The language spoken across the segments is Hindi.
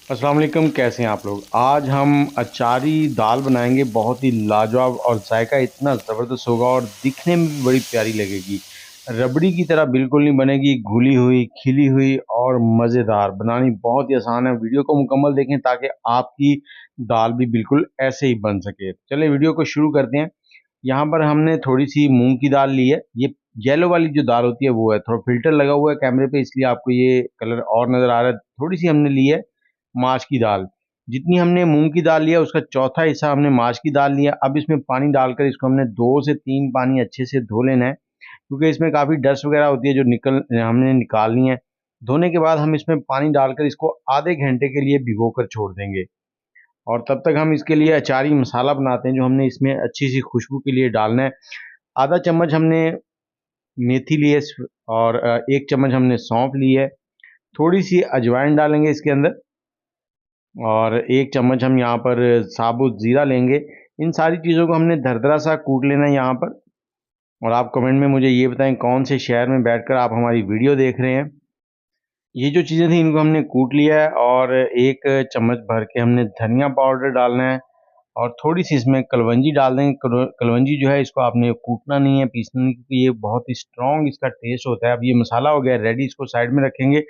अस्सलाम वालेकुम, कैसे हैं आप लोग। आज हम अचारी दाल बनाएंगे, बहुत ही लाजवाब और जायका इतना ज़बरदस्त होगा और दिखने में भी बड़ी प्यारी लगेगी। रबड़ी की तरह बिल्कुल नहीं बनेगी, घुली हुई, खिली हुई और मज़ेदार। बनानी बहुत ही आसान है। वीडियो को मुकम्मल देखें ताकि आपकी दाल भी बिल्कुल ऐसे ही बन सके। चलिए वीडियो को शुरू करते हैं। यहाँ पर हमने थोड़ी सी मूंग की दाल ली है। ये येलो वाली जो दाल होती है वो है। थोड़ा फिल्टर लगा हुआ है कैमरे पे, इसलिए आपको ये कलर और नज़र आ रहा है। थोड़ी सी हमने ली है माश की दाल। जितनी हमने मूंग की दाल लिया उसका चौथा हिस्सा हमने माश की दाल लिया। अब इसमें पानी डालकर इसको हमने 2 से 3 पानी अच्छे से धो लेना है, क्योंकि इसमें काफ़ी डस्ट वगैरह होती है जो हमने निकालनी है। धोने के बाद हम इसमें पानी डालकर इसको आधे घंटे के लिए भिगो कर छोड़ देंगे। और तब तक हम इसके लिए अचारी मसाला बनाते हैं जो हमने इसमें अच्छी सी खुशबू के लिए डालना है। आधा चम्मच हमने मेथी ली है और 1 चम्मच हमने सौंफ ली है। थोड़ी सी अजवाइन डालेंगे इसके अंदर और 1 चम्मच हम यहाँ पर साबुत ज़ीरा लेंगे। इन सारी चीज़ों को हमने दरदरा सा कूट लेना है यहाँ पर। और आप कमेंट में मुझे ये बताएं कौन से शहर में बैठकर आप हमारी वीडियो देख रहे हैं। ये जो चीज़ें थी इनको हमने कूट लिया है और 1 चम्मच भर के हमने धनिया पाउडर डालना है और थोड़ी सी इसमें कलवंजी डाल देंगे। कलवंजी जो है इसको आपने कूटना नहीं है, पीसना नहीं, क्योंकि ये बहुत ही स्ट्रॉन्ग इसका टेस्ट होता है। अब ये मसाला हो गया रेडी, इसको साइड में रखेंगे।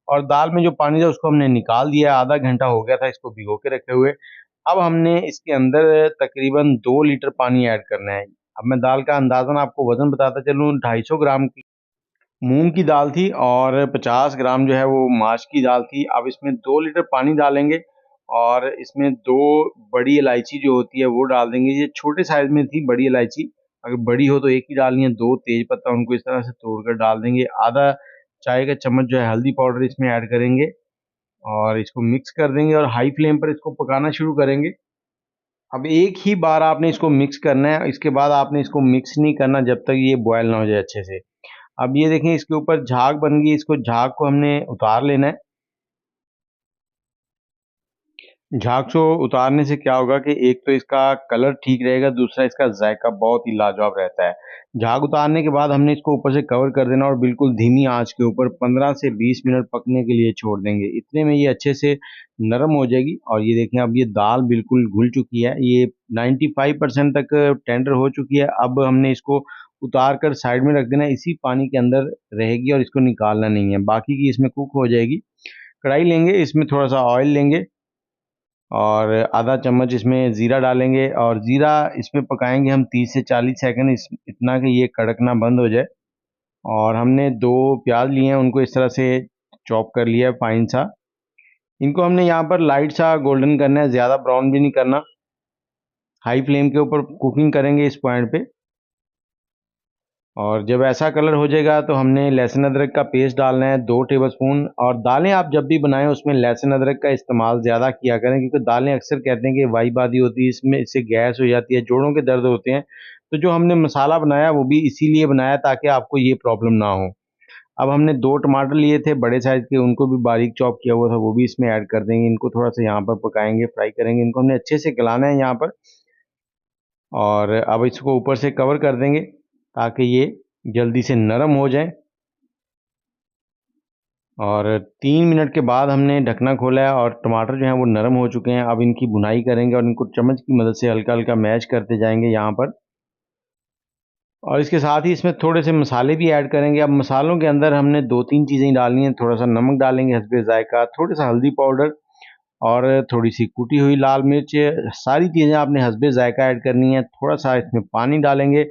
और दाल में जो पानी था उसको हमने निकाल दिया। आधा घंटा हो गया था इसको भिगो के रखे हुए। अब हमने इसके अंदर तकरीबन 2 लीटर पानी ऐड करना है। अब मैं दाल का अंदाज़न आपको वज़न बताता चलूँ। 250 ग्राम की मूंग की दाल थी और 50 ग्राम जो है वो माश की दाल थी। अब इसमें 2 लीटर पानी डालेंगे और इसमें 2 बड़ी इलायची जो होती है वो डाल देंगे। ये छोटे साइज़ में थी बड़ी इलायची, अगर बड़ी हो तो एक ही डालनी है। 2 तेज पत्ता उनको इस तरह से तोड़कर डाल देंगे। आधा चाय का चम्मच जो है हल्दी पाउडर इसमें ऐड करेंगे और इसको मिक्स कर देंगे और हाई फ्लेम पर इसको पकाना शुरू करेंगे। अब एक ही बार आपने इसको मिक्स करना है, इसके बाद आपने इसको मिक्स नहीं करना जब तक ये बॉयल ना हो जाए अच्छे से। अब ये देखें इसके ऊपर झाग बन गई, इसको झाग को हमने उतार लेना है। झाग को उतारने से क्या होगा कि एक तो इसका कलर ठीक रहेगा, दूसरा इसका जायका बहुत ही लाजवाब रहता है। झाग उतारने के बाद हमने इसको ऊपर से कवर कर देना और बिल्कुल धीमी आंच के ऊपर 15 से 20 मिनट पकने के लिए छोड़ देंगे। इतने में ये अच्छे से नरम हो जाएगी। और ये देखें अब ये दाल बिल्कुल घुल चुकी है, ये 95% तक टेंडर हो चुकी है। अब हमने इसको उतार कर साइड में रख देना है, इसी पानी के अंदर रहेगी और इसको निकालना नहीं है, बाकी की इसमें कुक हो जाएगी। कढ़ाई लेंगे, इसमें थोड़ा सा ऑयल लेंगे और आधा चम्मच इसमें ज़ीरा डालेंगे और ज़ीरा इसमें पकाएंगे हम 30 से 40 सेकंड, इतना कि ये कड़कना बंद हो जाए। और हमने 2 प्याज लिए हैं, उनको इस तरह से चॉप कर लिया है फाइन सा। इनको हमने यहाँ पर लाइट सा गोल्डन करना है, ज़्यादा ब्राउन भी नहीं करना। हाई फ्लेम के ऊपर कुकिंग करेंगे इस पॉइंट पे। और जब ऐसा कलर हो जाएगा तो हमने लहसुन अदरक का पेस्ट डालना है 2 टेबलस्पून। और दालें आप जब भी बनाएं उसमें लहसुन अदरक का इस्तेमाल ज़्यादा किया करें, क्योंकि दालें अक्सर कहते हैं कि वाई बादी होती है, इसमें इससे गैस हो जाती है, जोड़ों के दर्द होते हैं। तो जो हमने मसाला बनाया वो भी इसीलिए बनाया ताकि आपको ये प्रॉब्लम ना हो। अब हमने 2 टमाटर लिए थे बड़े साइज़ के, उनको भी बारीक चॉप किया हुआ था, वो भी इसमें ऐड कर देंगे। इनको थोड़ा सा यहाँ पर पकाएंगे, फ्राई करेंगे। इनको हमने अच्छे से गलाना है यहाँ पर। और अब इसको ऊपर से कवर कर देंगे ताकि ये जल्दी से नरम हो जाए। और 3 मिनट के बाद हमने ढकना खोला है और टमाटर जो हैं वो नरम हो चुके हैं। अब इनकी भुनाई करेंगे और इनको चम्मच की मदद से हल्का हल्का मैश करते जाएंगे यहाँ पर। और इसके साथ ही इसमें थोड़े से मसाले भी ऐड करेंगे। अब मसालों के अंदर हमने 2-3 चीज़ें डालनी हैं। थोड़ा सा नमक डालेंगे हस्बे जायका, थोड़ा सा हल्दी पाउडर और थोड़ी सी कुटी हुई लाल मिर्च। सारी चीज़ें आपने हस्बे जायका ऐड करनी है। थोड़ा सा इसमें पानी डालेंगे।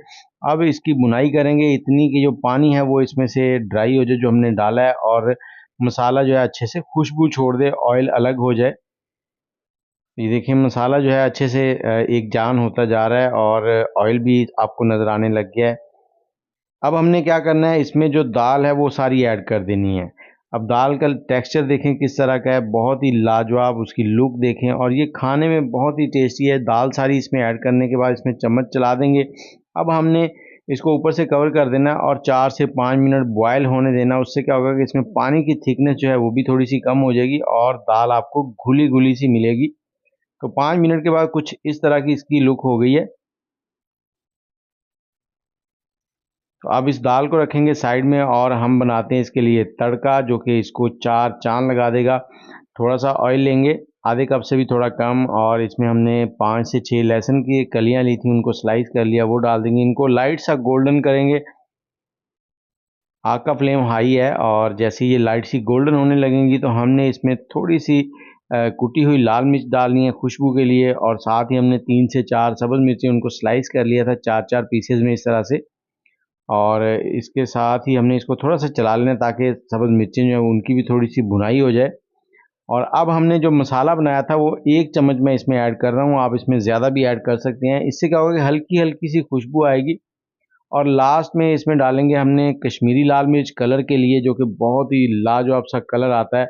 अब इसकी बुनाई करेंगे इतनी कि जो पानी है वो इसमें से ड्राई हो जाए जो हमने डाला है, और मसाला जो है अच्छे से खुशबू छोड़ दे, ऑयल अलग हो जाए। ये देखिए मसाला जो है अच्छे से एक जान होता जा रहा है और ऑयल भी आपको नज़र आने लग गया है। अब हमने क्या करना है, इसमें जो दाल है वो सारी ऐड कर देनी है। अब दाल का टेक्सचर देखें किस तरह का है, बहुत ही लाजवाब। उसकी लुक देखें और ये खाने में बहुत ही टेस्टी है। दाल सारी इसमें ऐड करने के बाद इसमें चम्मच चला देंगे। अब हमने इसको ऊपर से कवर कर देना और 4 से 5 मिनट बॉयल होने देना। उससे क्या होगा कि इसमें पानी की थिकनेस जो है वो भी थोड़ी सी कम हो जाएगी और दाल आपको घुली घुली सी मिलेगी। तो 5 मिनट के बाद कुछ इस तरह की इसकी लुक हो गई है। तो अब इस दाल को रखेंगे साइड में और हम बनाते हैं इसके लिए तड़का, जो कि इसको 4 चांद लगा देगा। थोड़ा सा ऑयल लेंगे, आधे कप से भी थोड़ा कम, और इसमें हमने 5 से 6 लहसुन की कलियां ली थी, उनको स्लाइस कर लिया, वो डाल देंगे। इनको लाइट सा गोल्डन करेंगे। आग का फ्लेम हाई है, और जैसे ये लाइट सी गोल्डन होने लगेंगी तो हमने इसमें थोड़ी सी कुटी हुई लाल मिर्च डालनी है खुशबू के लिए, और साथ ही हमने 3 से 4 सब्ज़ मिर्ची उनको स्लाइस कर लिया था 4-4 पीसेज में इस तरह से। और इसके साथ ही हमने इसको थोड़ा सा चला लेना ताकि सब्ज़ मिर्ची जो है उनकी भी थोड़ी सी भुनाई हो जाए। और अब हमने जो मसाला बनाया था वो 1 चम्मच मैं इसमें ऐड कर रहा हूँ, आप इसमें ज़्यादा भी ऐड कर सकते हैं। इससे क्या होगा कि हल्की हल्की सी खुशबू आएगी। और लास्ट में इसमें डालेंगे हमने कश्मीरी लाल मिर्च कलर के लिए, जो कि बहुत ही लाजवाब सा कलर आता है।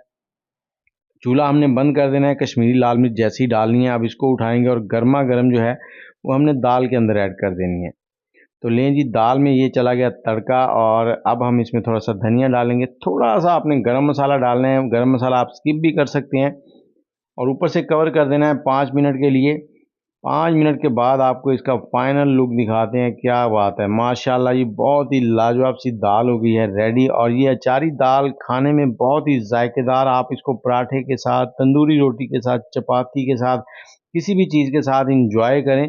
चूल्हा हमने बंद कर देना है, कश्मीरी लाल मिर्च जैसे ही डालनी है। अब इसको उठाएंगे और गर्मा गर्म जो है वो हमने दाल के अंदर ऐड कर देनी है। तो लें जी, दाल में ये चला गया तड़का, और अब हम इसमें थोड़ा सा धनिया डालेंगे। थोड़ा सा आपने गरम मसाला डालना है, गरम मसाला आप स्किप भी कर सकते हैं। और ऊपर से कवर कर देना है 5 मिनट के लिए। 5 मिनट के बाद आपको इसका फाइनल लुक दिखाते हैं। क्या बात है, माशाल्लाह, ये बहुत ही लाजवाब सी दाल हो गई है रेडी। और ये अचारी दाल खाने में बहुत ही जायकेदार, आप इसको पराठे के साथ, तंदूरी रोटी के साथ, चपाती के साथ, किसी भी चीज़ के साथ इंजॉय करें।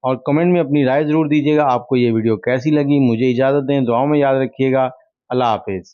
और कमेंट में अपनी राय ज़रूर दीजिएगा आपको ये वीडियो कैसी लगी। मुझे इजाज़त दें, दुआओं में याद रखिएगा। अल्लाह हाफिज़।